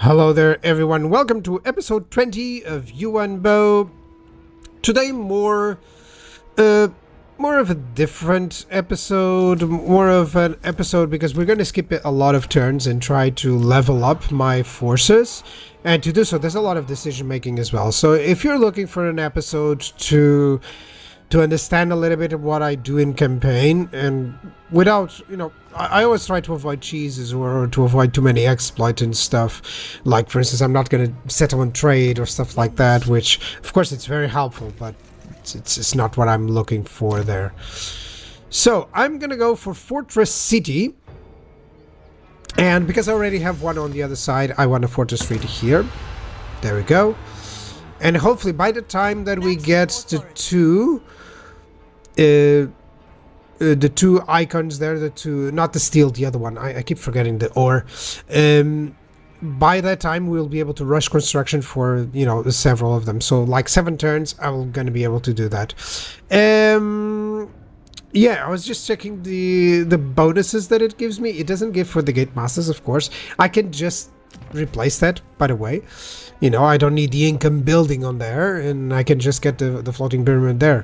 Hello there everyone, welcome to episode 20 of Yuan Bo. Today more of a different episode, more of an episode because we're going to skip a lot of turns and try to level up my forces. And to do so, there's a lot of decision making as well. So if you're looking for an episode to understand a little bit of what I do in campaign, and without, I always try to avoid cheeses or to avoid too many exploits and stuff. Like, for instance, I'm not going to settle on trade or stuff like that, which, of course, it's very helpful, but it's not what I'm looking for there. So, I'm going to go for Fortress City. And because I already have one on the other side, I want a Fortress City here. There we go. And hopefully by the time that we get to the two icons there, the two, not the steel, the other one, I keep forgetting the ore. By that time we'll be able to rush construction for, several of them. So like 7 turns I'm gonna be able to do that. Yeah, I was just checking the bonuses that it gives me. It doesn't give for the Gate Masters, of course. I can just replace that, by the way. I don't need the income building on there, and I can just get the floating pyramid there.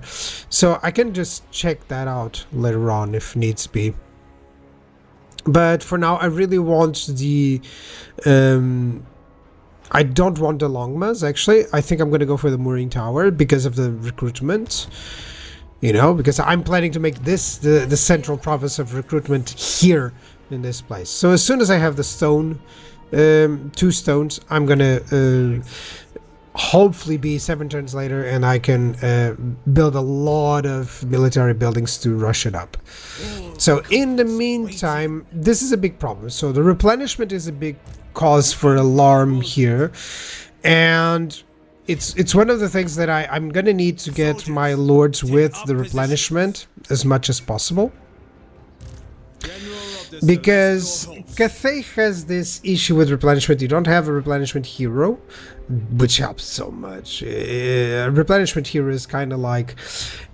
So I can just check that out later on if needs be. But for now, I really want the... I don't want the Longmas, actually. I think I'm going to go for the Mooring Tower because of the recruitment. Because I'm planning to make this the central province of recruitment here in this place. So as soon as I have the stone... 2 stones, I'm gonna hopefully be 7 turns later, and I can build a lot of military buildings to rush it up. So in the meantime, this is a big problem. So the replenishment is a big cause for alarm here, and it's one of the things that I'm gonna need to get my lords with the replenishment as much as possible. Because Cathay has this issue with replenishment. You don't have a replenishment hero, which helps so much. Replenishment hero is kind of like...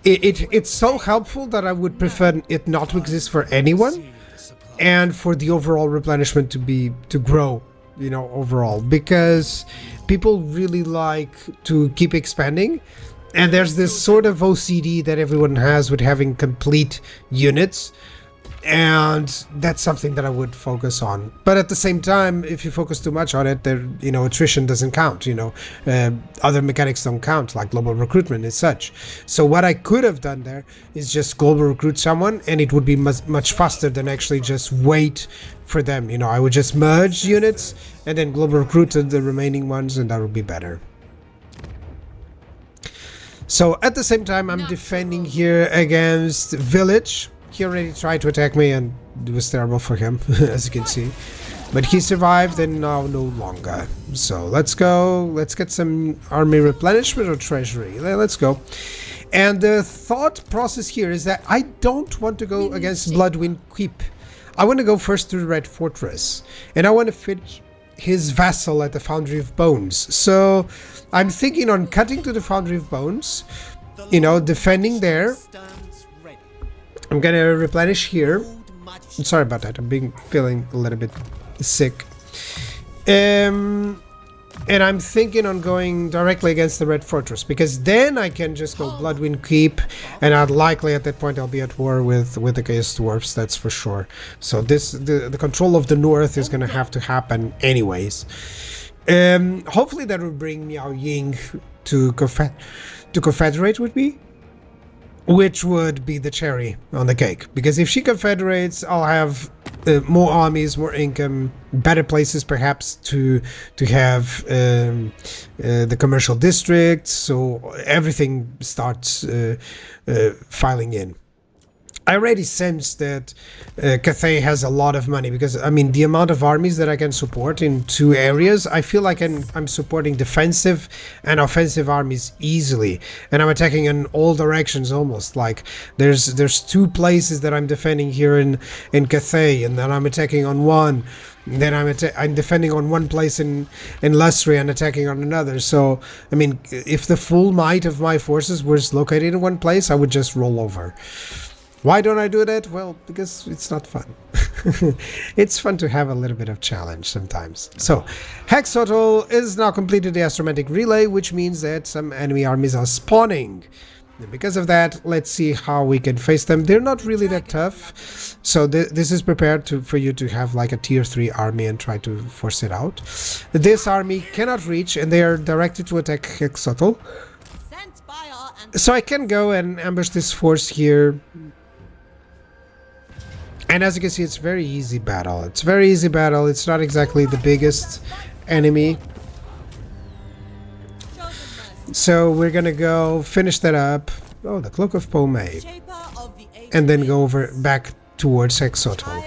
It's so helpful that I would prefer it not to exist for anyone, and for the overall replenishment to grow, overall. Because people really like to keep expanding, and there's this sort of OCD that everyone has with having complete units. And that's something that I would focus on. But at the same time, if you focus too much on it, there, attrition doesn't count, other mechanics don't count, like global recruitment and such. So what I could have done there is just global recruit someone, and it would be much faster than actually just wait for them. I would just merge units and then global recruit the remaining ones, and that would be better. So at the same time, I'm defending here against Village. He already tried to attack me, and it was terrible for him, as you can see. But he survived, and now no longer. So let's go. Let's get some army replenishment or treasury. Let's go. And the thought process here is that I don't want to go against Bloodwind Keep. I want to go first to the Red Fortress, and I want to finish his vassal at the Foundry of Bones. So I'm thinking on cutting to the Foundry of Bones, defending there. I'm gonna replenish here. I'm sorry about that. I'm feeling a little bit sick. And I'm thinking on going directly against the Red Fortress, because then I can just go Bloodwind Keep, and I'd likely at that point I'll be at war with the Chaos Dwarfs, that's for sure. So the control of the north is gonna have to happen anyways. Hopefully that will bring Miao Ying to confederate with me, which would be the cherry on the cake. Because if she confederates, I'll have more armies, more income, better places perhaps to have the commercial districts, so everything starts filing in. I already sense that Cathay has a lot of money, because the amount of armies that I can support in 2 areas, I feel like I'm supporting defensive and offensive armies easily, and I'm attacking in all directions almost. Like there's 2 places that I'm defending here in Cathay, and then I'm attacking on one. Then I'm defending on one place in Lustria and attacking on another. So if the full might of my forces was located in one place, I would just roll over. Why don't I do that? Well, because it's not fun. It's fun to have a little bit of challenge sometimes. So, Hexotl is now completed the astromatic relay, which means that some enemy armies are spawning. And because of that, let's see how we can face them. They're not really that tough, so this is prepared for you to have like a tier 3 army and try to force it out. This army cannot reach, and they are directed to attack Hexotl. So I can go and ambush this force here. And as you can see, it's very easy battle. It's very easy battle. It's not exactly the biggest enemy. So we're gonna go finish that up. Oh, the Cloak of Pomade. And then go back towards Hexotl.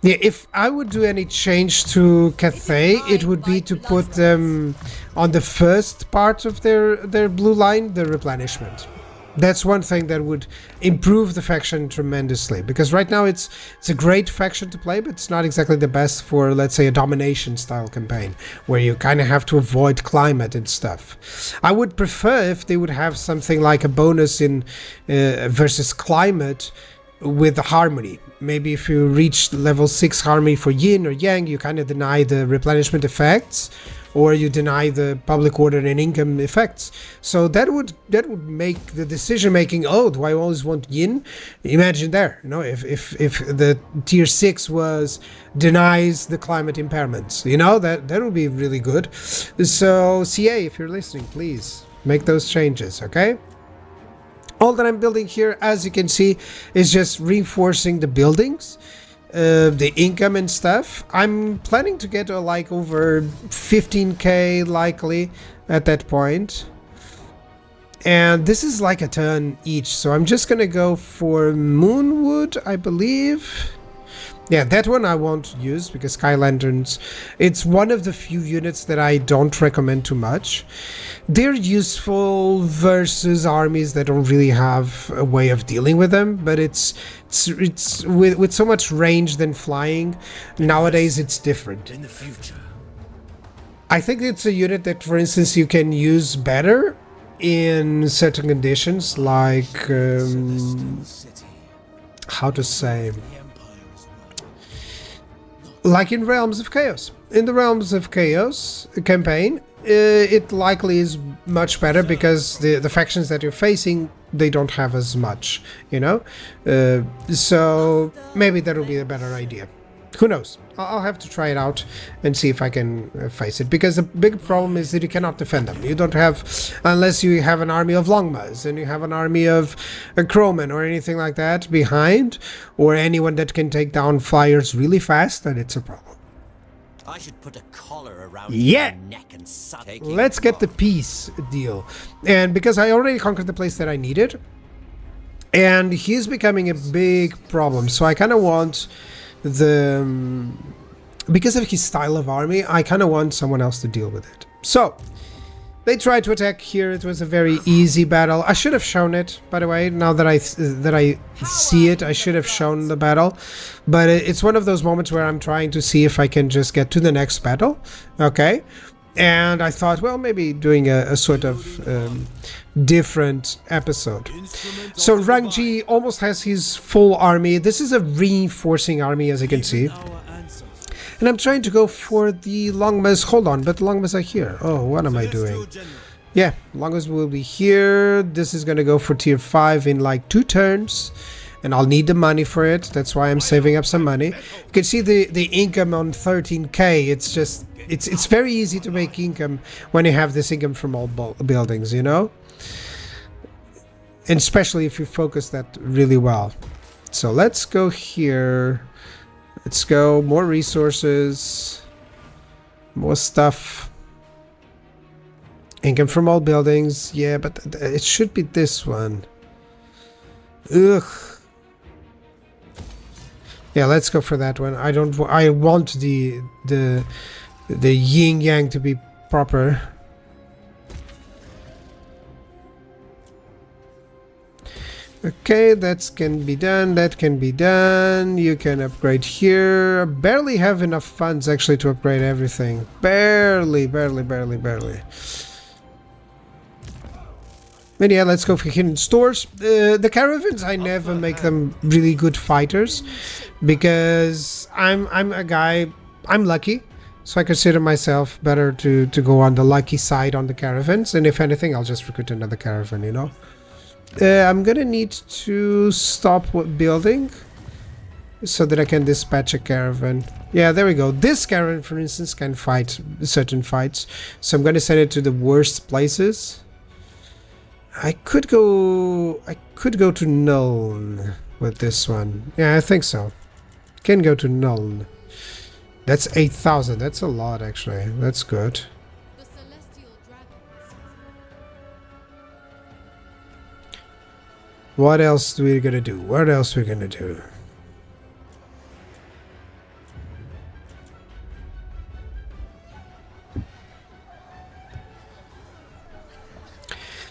Yeah, if I would do any change to Cathay, it would be to put them on the first part of their blue line, the replenishment. That's one thing that would improve the faction tremendously, because right now it's a great faction to play, but it's not exactly the best for, let's say, a domination style campaign where you kind of have to avoid climate and stuff. I would prefer if they would have something like a bonus in versus climate with the harmony. Maybe if you reach level 6 harmony for yin or yang, you kind of deny the replenishment effects, or you deny the public order and income effects. So that would make the decision making, oh, do I always want yin? Imagine there, you know, if the tier 6 was denies the climate impairments, you know, that would be really good. So CA, if you're listening, please make those changes, okay? All that I'm building here, as you can see, is just reinforcing the buildings. The income and stuff. I'm planning to get like over 15k likely at that point, and this is like a turn each, so I'm just gonna go for Moonwood, I believe. Yeah, that one I won't use because Sky Lanterns, it's one of the few units that I don't recommend too much. They're useful versus armies that don't really have a way of dealing with them, but it's with so much range than flying, nowadays it's different. In the future, I think it's a unit that, for instance, you can use better in certain conditions, like how to say, like in Realms of Chaos. In the Realms of Chaos campaign, it likely is much better because the factions that you're facing, they don't have as much, you know? So maybe that will be a better idea. Who knows? I'll have to try it out and see if I can face it, because the big problem is that you cannot defend them. You don't have, unless you have an army of Longmas and you have an army of Crowmen or anything like that behind, or anyone that can take down flyers really fast, then it's a problem. I should put a collar around Yeah. your neck and Let's get the peace deal. And because I already conquered the place that I needed, and he's becoming a big problem, so I kind of want because of his style of army, I kind of want someone else to deal with it. So they tried to attack here. It was a very easy battle. I should have shown it, by the way. Now that I see it, I should have shown the battle, but it's one of those moments where I'm trying to see if I can just get to the next battle. Okay, and I thought, well, maybe doing a sort of different episode. So Rangji almost has his full army. This is a reinforcing army, as you can see. And I'm trying to go for the Longmas. Hold on, but the Longmas are here. Oh, what am I doing? Yeah, Longmas will be here. This is going to go for tier 5 in like 2 turns. And I'll need the money for it. That's why I'm saving up some money. You can see the income on 13k. It's just, it's very easy to make income when you have this income from all buildings, you know? And especially if you focus that really well. So let's go here. Let's go. More resources. More stuff. Income from all buildings. Yeah, but it should be this one. Ugh. Yeah, let's go for that one. I want the yin yang to be proper. Okay, that can be done. That can be done. You can upgrade here. Barely have enough funds actually to upgrade everything. Barely. And yeah, let's go for hidden stores. The caravans, I never make them really good fighters because I'm a guy, I'm lucky, so I consider myself better to go on the lucky side on the caravans, and if anything, I'll just recruit another caravan, you know. I'm gonna need to stop building so that I can dispatch a caravan. Yeah, there we go. This caravan, for instance, can fight certain fights, so I'm gonna send it to the worst places. I could go to Nuln with this one. Yeah, I think so. Can go to Nuln. That's 8,000. That's a lot, actually. That's good. The celestial dragons. What else are we gonna do? What else are we gonna do?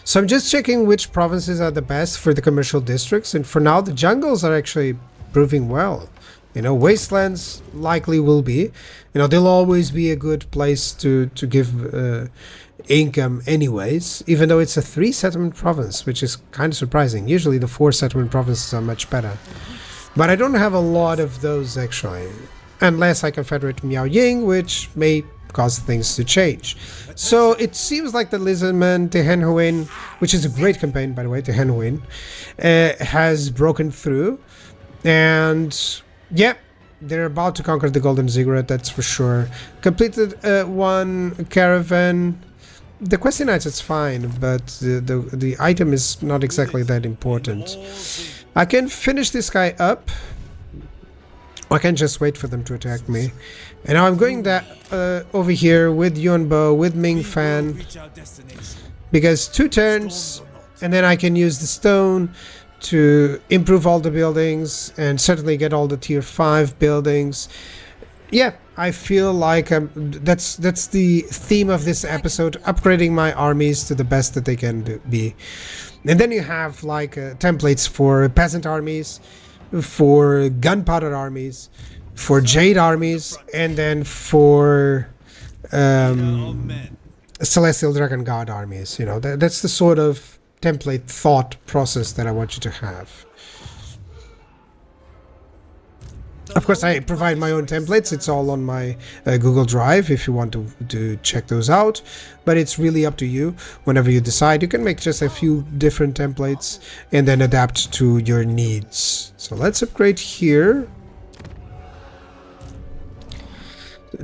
So I'm just checking which provinces are the best for the commercial districts, and for now the jungles are actually proving well. You know, wastelands likely will be. You know, they'll always be a good place to give income anyways, even though it's a 3 settlement province, which is kind of surprising. Usually the 4 settlement provinces are much better. But I don't have a lot of those actually, unless I confederate Miao Ying, which may cause things to change. So it seems like the Lizardman Tehenhuin, which is a great campaign by the way, Tehenhuin, has broken through, and yeah, they're about to conquer the Golden Ziggurat, that's for sure. Completed one caravan. The Questing Knights, it's fine, but the item is not exactly that important. I can finish this guy up. I can just wait for them to attack me. And now I'm going that over here with Yuan Bo, with Ming Fan, because 2 turns, and then I can use the stone to improve all the buildings and certainly get all the tier 5 buildings. Yeah, I feel like that's the theme of this episode, upgrading my armies to the best that they can be. And then you have like templates for peasant armies, for gunpowder armies, for jade armies, and then for celestial dragon god armies. You know, that's the sort of template thought process that I want you to have. Of course, I provide my own templates. It's all on my Google Drive if you want to check those out. But it's really up to you. Whenever you decide, you can make just a few different templates and then adapt to your needs. So let's upgrade here.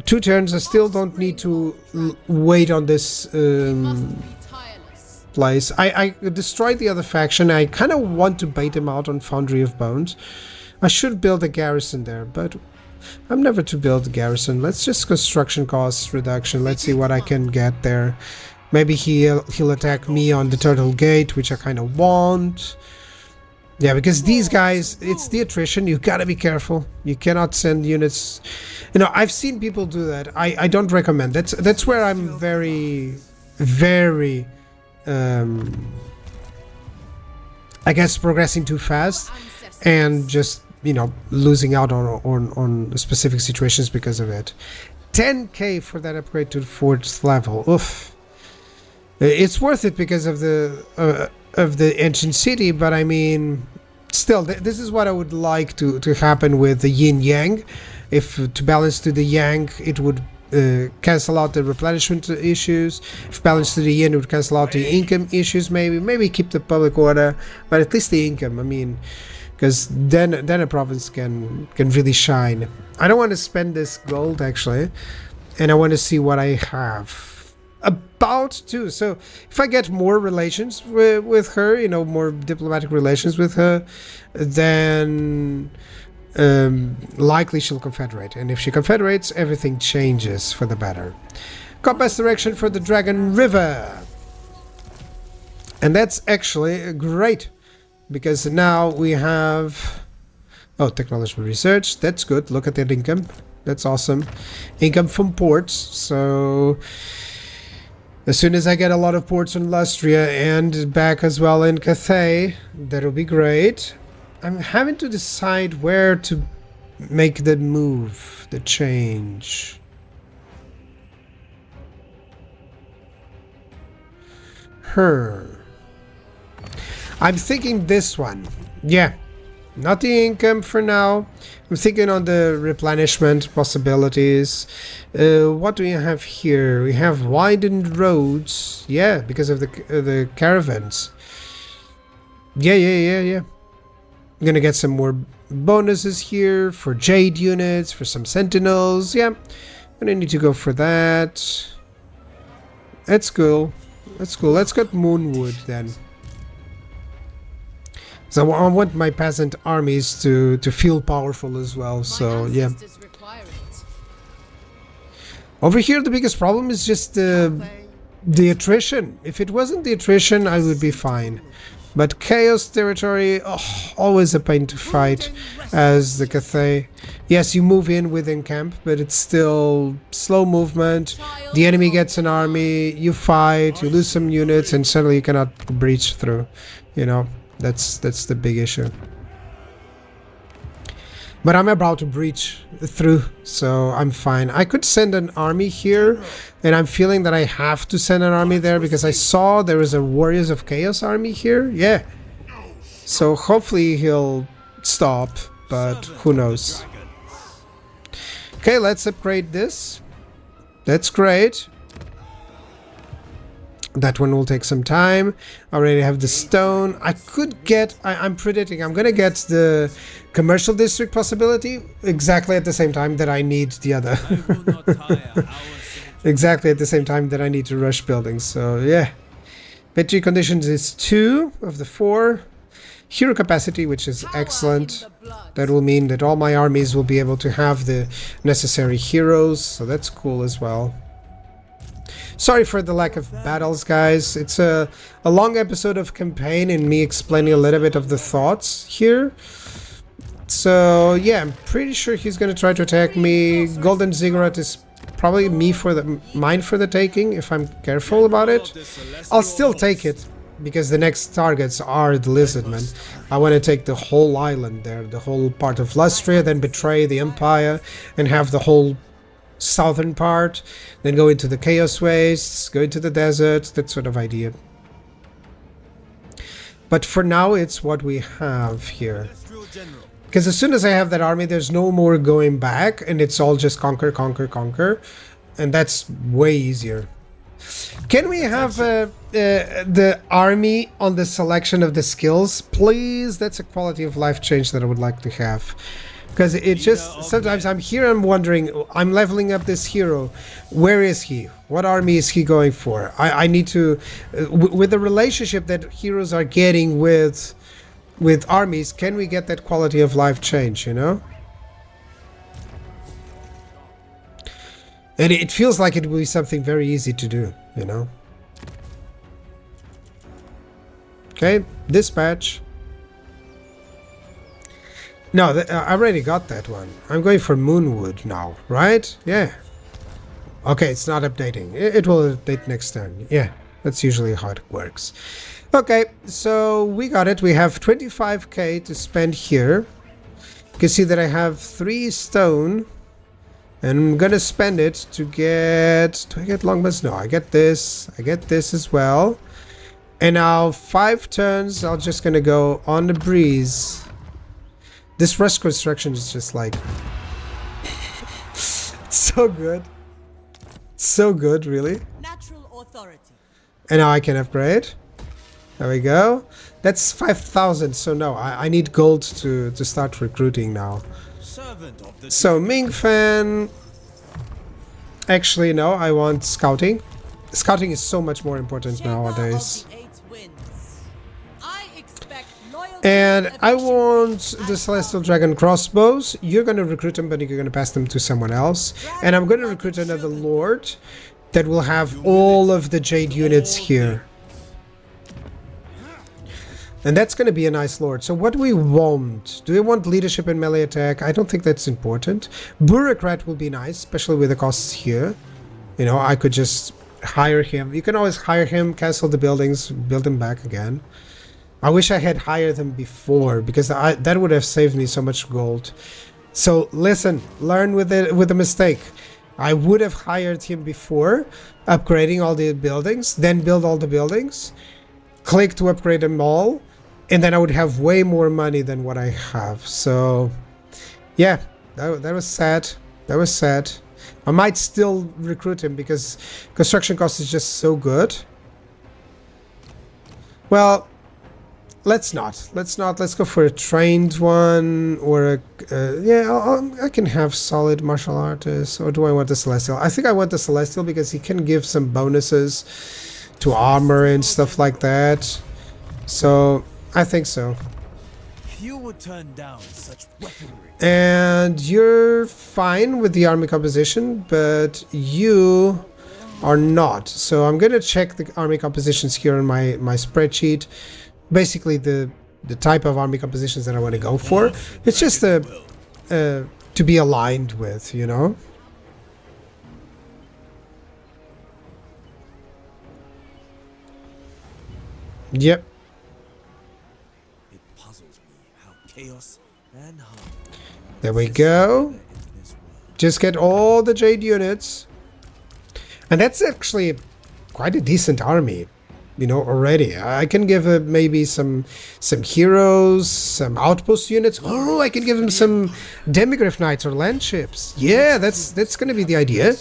2 turns. I still don't need to wait on this place. I destroyed the other faction. I kind of want to bait them out on Foundry of Bones. I should build a garrison there, but I'm never to build a garrison. Let's just construction costs reduction. Let's see what I can get there. Maybe he'll attack me on the Turtle Gate, which I kind of want. Yeah, because these guys, it's the attrition. You gotta be careful. You cannot send units. You know, I've seen people do that. I don't recommend. That's where I'm very, very, I guess, progressing too fast and just, you know, losing out on specific situations because of it. 10k for that upgrade to 4th level. Oof. It's worth it because of the ancient city, but I mean, still, this is what I would like to happen with the yin yang. If to balance to the yang, it would cancel out the replenishment issues. If balanced to the yin, it would cancel out the income issues. Maybe keep the public order, but at least the income. I mean, because then a province can really shine. I don't want to spend this gold actually, and I want to see what I have about to. So if I get more relations with her, you know, more diplomatic relations with her, then likely she'll confederate, and if she confederates, everything changes for the better. Compass direction for the Dragon River, and that's actually great. Because now we have, oh, technology research, that's good. Look at that income, that's awesome. Income from ports, so as soon as I get a lot of ports in Lustria and back as well in Cathay, that'll be great. I'm having to decide where to make the move, the change. I'm thinking this one. Yeah. Not the income for now. I'm thinking on the replenishment possibilities. What do we have here? We have widened roads. Yeah, because of the caravans. Yeah. I'm gonna get some more bonuses here for jade units, for some sentinels. Yeah, I'm gonna need to go for that. That's cool. That's cool. Let's get Moonwood then. So I want my peasant armies to feel powerful as well, so yeah. Over here the biggest problem is just the attrition. If it wasn't the attrition, I would be fine. But Chaos territory, always a pain to fight as the Cathay. Yes, you move in within camp, but it's still slow movement. The enemy gets an army, you fight, you lose some units, and suddenly you cannot breach through, you know. That's the big issue. But I'm about to breach through, so I'm fine. I could send an army here, and I'm feeling that I have to send an army there because I saw there is a Warriors of Chaos army here. Yeah. So hopefully he'll stop, but who knows. Okay, let's upgrade this. That's great. That one will take some time. I already have the stone. I could get... I'm predicting I'm gonna get the commercial district possibility exactly at the same time that I need the other. Exactly at the same time that I need to rush buildings. So yeah. Victory conditions is 2 of the 4. Hero capacity, which is excellent. That will mean that all my armies will be able to have the necessary heroes. So that's cool as well. Sorry for the lack of battles, guys. It's a long episode of campaign and me explaining a little bit of the thoughts here. So yeah, I'm pretty sure he's gonna try to attack me. Golden Ziggurat is probably mine for the taking if I'm careful about it. I'll still take it because the next targets are the Lizardmen. I want to take the whole island there, the whole part of Lustria, then betray the Empire and have the whole southern part, then go into the Chaos Wastes, go into the desert, that sort of idea. But for now, it's what we have here. Because as soon as I have that army, there's no more going back, and it's all just conquer, conquer, conquer, and that's way easier. Can we have the army on the selection of the skills, please? That's a quality of life change that I would like to have. Because it just, sometimes I'm here, I'm wondering, I'm leveling up this hero. Where is he? What army is he going for? I need to, with the relationship that heroes are getting with armies, can we get that quality of life change, you know? And it feels like it will be something very easy to do, you know? Okay, dispatch. No, I already got that one. I'm going for Moonwood now, right? Yeah. Okay, it's not updating. It will update next turn. Yeah, that's usually how it works. Okay, so we got it. We have 25k to spend here. You can see that I have 3 stone. And I'm gonna spend it to get... Do I get longbows? No, I get this. I get this as well. And now 5 turns, I'm just gonna go on the breeze. This rush construction is just like... so good. So good, really. Natural authority. And now I can upgrade. There we go. That's 5,000, so no, I need gold to start recruiting now. So Ming Fan... Actually, no, I want scouting. Scouting is so much more important nowadays. And I want the Celestial Dragon crossbows. You're going to recruit them, but you're going to pass them to someone else. And I'm going to recruit another Lord that will have all of the Jade units here. And that's going to be a nice Lord. So what do we want? Do we want leadership and melee attack? I don't think that's important. Bureaucrat will be nice, especially with the costs here. You know, I could just hire him. You can always hire him, cancel the buildings, build them back again. I wish I had hired him before, because that would have saved me so much gold. So listen, learn with the mistake. I would have hired him before, upgrading all the buildings, then build all the buildings, click to upgrade them all, and then I would have way more money than what I have. So yeah, that was sad. That was sad. I might still recruit him because construction cost is just so good. Well, let's not. Let's go for a trained one or a yeah. I can have solid martial artists, or do I want the celestial? I think I want the celestial because he can give some bonuses to armor and stuff like that. So I think so. Few would turn down such weaponry. And you're fine with the army composition, but you are not. So I'm gonna check the army compositions here on my spreadsheet. Basically the type of army compositions that I want to go for. It's just to be aligned with, you know. Yep. It puzzles me how chaos and harm. There we go. in this world. Just get all the Jade units. And that's actually quite a decent army, you know, already. I can give him maybe some heroes, some outpost units. Oh, I can give him some Demigryph Knights or land ships. Yeah, that's going to be the idea.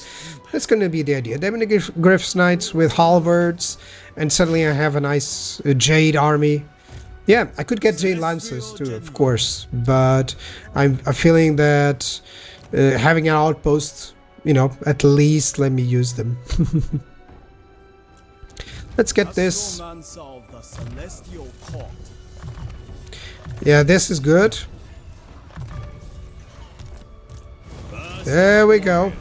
That's going to be the idea. Demigryph Knights with halberds, and suddenly I have a nice Jade army. Yeah, I could get Jade Lancers too, of course, but I'm feeling that having an outpost, you know, at least let me use them. Let's get this. Yeah, this is good. There we go.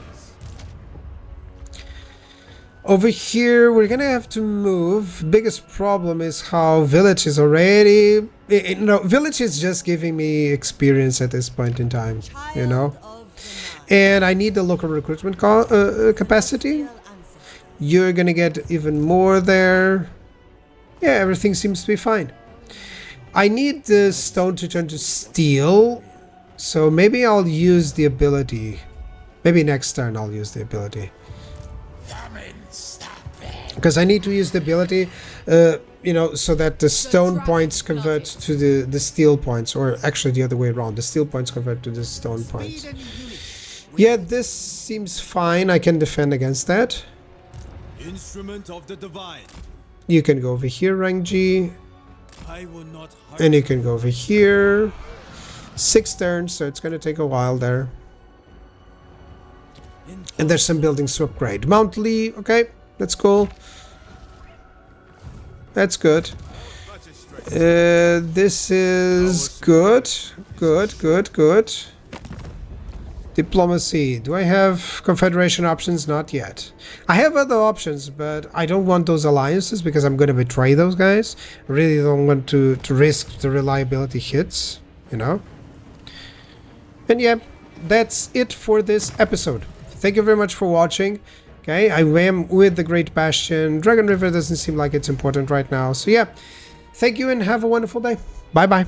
Over here, we're gonna have to move. Biggest problem is how village is already... No, village is just giving me experience at this point in time, you know? And I need the local recruitment capacity. You're gonna get even more there. Yeah, everything seems to be fine. I need the stone to turn to steel, so maybe I'll use the ability. Maybe next turn I'll use the ability. Because I need to use the ability, you know, so that the stone points convert to the steel points, or actually the other way around. The steel points convert to the stone points. Yeah, this seems fine. I can defend against that. Instrument of the divine. You can go over here, rank G. I will not And you can go over here. 6 turns, so it's going to take a while there. And there's some buildings to upgrade. Mount Lee, okay, that's cool. That's good. This is good. Good. Diplomacy. Do I have Confederation options? Not yet. I have other options, but I don't want those alliances because I'm going to betray those guys. I really don't want to risk the reliability hits, you know? And yeah, that's it for this episode. Thank you very much for watching. Okay, I am with the Great Bastion. Dragon River doesn't seem like it's important right now. So yeah, thank you and have a wonderful day. Bye-bye.